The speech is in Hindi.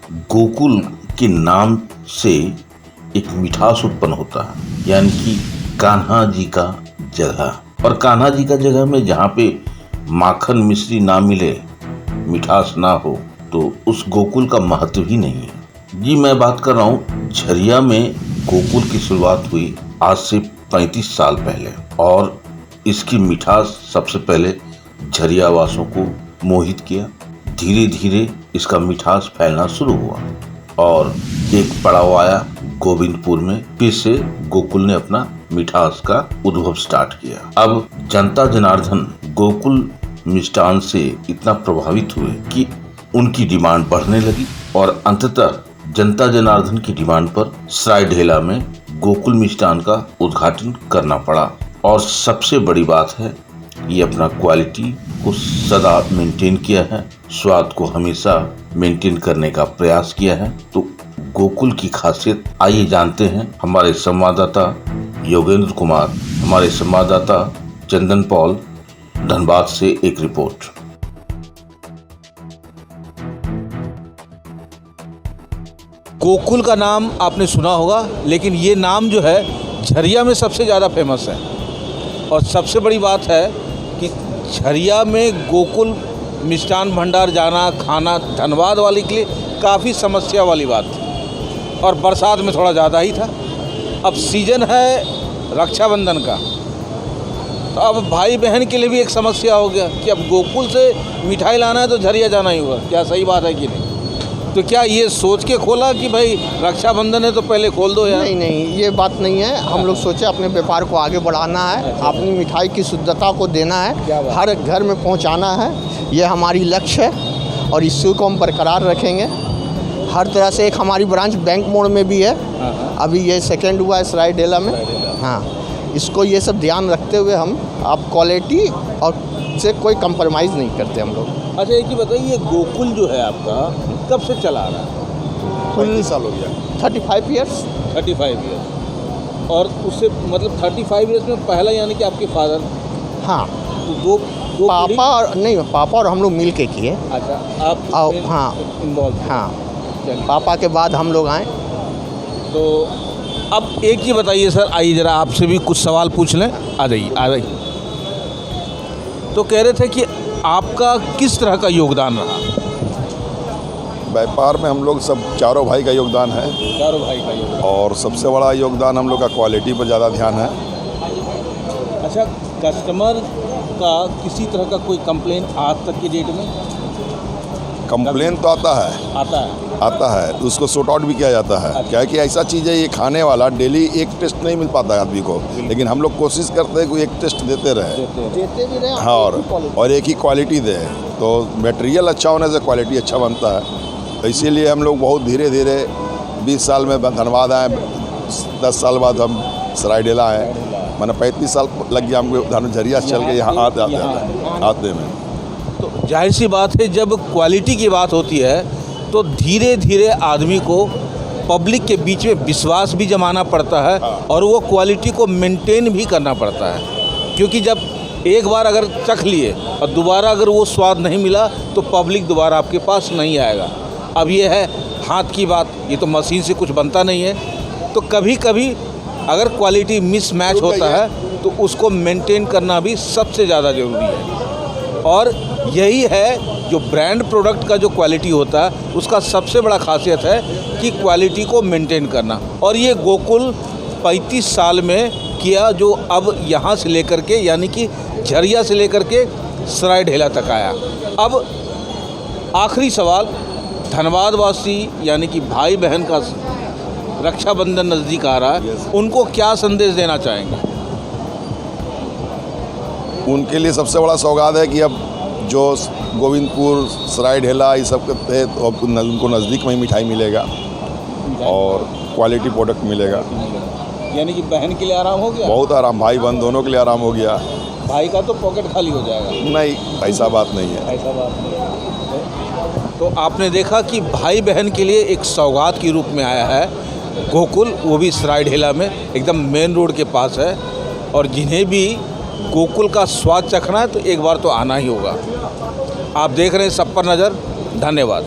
गोकुल के नाम से एक मिठास उत्पन्न होता है, यानी कि कान्हा जी का जगह। और कान्हा जी का जगह में जहाँ पे माखन मिश्री ना मिले, मिठास ना हो, तो उस गोकुल का महत्व ही नहीं है। जी मैं बात कर रहा हूँ झरिया में गोकुल की शुरुआत हुई आज से 35 साल पहले, और इसकी मिठास सबसे पहले झरिया वासियों को मोहित किया। धीरे धीरे इसका मिठास फैलना शुरू हुआ और एक पड़ाव आया गोविंदपुर में। फिर से गोकुल ने अपना मिठास का उद्भव स्टार्ट किया। अब जनता जनार्दन गोकुल मिष्ठान से इतना प्रभावित हुए कि उनकी डिमांड बढ़ने लगी और अंततः जनता जनार्दन की डिमांड पर सरायढेला में गोकुल मिष्ठान का उद्घाटन करना पड़ा। और सबसे बड़ी बात है, ये अपना क्वालिटी को सदा मेंटेन किया है, स्वाद को हमेशा मेंटेन करने का प्रयास किया है। तो गोकुल की खासियत आइए जानते हैं हमारे संवाददाता योगेंद्र कुमार, हमारे संवाददाता चंदन पॉल, धनबाद से एक रिपोर्ट। गोकुल का नाम आपने सुना होगा, लेकिन ये नाम जो है झरिया में सबसे ज़्यादा फेमस है। और सबसे बड़ी बात है कि झरिया में गोकुल मिष्ठान भंडार जाना, खाना धनबाद वाले के लिए काफ़ी समस्या वाली बात थी, और बरसात में थोड़ा ज़्यादा ही था। अब सीजन है रक्षाबंधन का, तो अब भाई बहन के लिए भी एक समस्या हो गया कि अब गोकुल से मिठाई लाना है तो झरिया जाना ही होगा। क्या सही बात है कि नहीं? तो क्या ये सोच के खोला कि भाई रक्षाबंधन है तो पहले खोल दो यार? नहीं, ये बात नहीं है। हम लोग सोचे अपने व्यापार को आगे बढ़ाना है, अपनी मिठाई की शुद्धता को देना है, हर घर में पहुंचाना है। ये हमारी लक्ष्य है और इसी को हम बरकरार रखेंगे हर तरह से। एक हमारी ब्रांच बैंक मोड़ में भी है, अभी ये सेकेंड हुआ है सरायढेला में। हाँ, इसको ये सब ध्यान रखते हुए हम अब क्वालिटी और से कोई कंप्रोमाइज़ नहीं करते हम लोग। अच्छा, एक ही बताइए, ये गोकुल जो है आपका कब से चला आ रहा है? 19 साल हो गया। 35 ईयर्स। 35 ईयर्स। और उससे मतलब 35 ईयर्स में पहला यानी कि आपके फादर? हाँ, तो दो पापा और नहीं, पापा और हम लोग मिल के किए। अच्छा, आप हाँ इन्वॉल्व? हाँ, पापा के बाद हम लोग आए। तो अब एक ही बताइए सर, आइए ज़रा आपसे भी कुछ सवाल पूछ लें। आ जाइए। तो कह रहे थे कि आपका किस तरह का योगदान रहा? व्यापार में हम लोग सब चारों भाई का योगदान है। चारों भाई का योगदान। और सबसे बड़ा योगदान हम लोग का क्वालिटी पर ज़्यादा ध्यान है। अच्छा, कस्टमर का किसी तरह का कोई कंप्लेन आज तक की डेट में? कंप्लेन तो आता है तो उसको सॉर्ट आउट भी किया जाता है। क्या है कि ऐसा चीज़ है, ये खाने वाला डेली एक टेस्ट नहीं मिल पाता है आदमी को, लेकिन हम लोग कोशिश करते हैं कि एक टेस्ट देते रहे। हाँ, और एक ही क्वालिटी दे। तो मटेरियल अच्छा होने से क्वालिटी अच्छा बनता है। तो इसीलिए हम लोग बहुत धीरे धीरे 20 साल में धनबाद आए, 10 साल बाद हम सरायढेला आए, मैंने 35 साल लग गया हमको झरिया चल के यहाँ आते में। तो जाहिर सी बात है, जब क्वालिटी की बात होती है तो धीरे धीरे आदमी को पब्लिक के बीच में विश्वास भी जमाना पड़ता है और वो क्वालिटी को मेंटेन भी करना पड़ता है। क्योंकि जब एक बार अगर चख लिए और दोबारा अगर वो स्वाद नहीं मिला तो पब्लिक दोबारा आपके पास नहीं आएगा। अब ये है हाथ की बात, ये तो मशीन से कुछ बनता नहीं है। तो कभी कभी अगर क्वालिटी मिसमैच होता है तो उसको मेंटेन करना भी सबसे ज़्यादा ज़रूरी है। और यही है जो ब्रांड प्रोडक्ट का जो क्वालिटी होता है उसका सबसे बड़ा खासियत है कि क्वालिटी को मेंटेन करना। और ये गोकुल 35 साल में किया, जो अब यहाँ से लेकर के यानी कि झरिया से लेकर के सरायढेला तक आया। अब आखिरी सवाल, धनबाद वासी यानी कि भाई बहन का रक्षाबंधन नज़दीक आ रहा है, उनको क्या संदेश देना चाहेंगे? उनके लिए सबसे बड़ा सौगात है कि अब जो गोविंदपुर सरायढेला ये सब करते हैं तो अब उनको नज़दीक में ही मिठाई मिलेगा और क्वालिटी प्रोडक्ट मिलेगा। यानी कि बहन के लिए आराम हो गया? बहुत आराम, भाई बहन दोनों के लिए आराम हो गया। भाई का तो पॉकेट खाली हो जाएगा? नहीं, ऐसा बात नहीं है। ऐसा बात नहीं है। तो आपने देखा कि भाई बहन के लिए एक सौगात के रूप में आया है गोकुल, वो भी सरायढेला में एकदम मेन रोड के पास है। और जिन्हें भी गोकुल का स्वाद चखना है तो एक बार तो आना ही होगा। आप देख रहे हैं सब पर नज़र। धन्यवाद।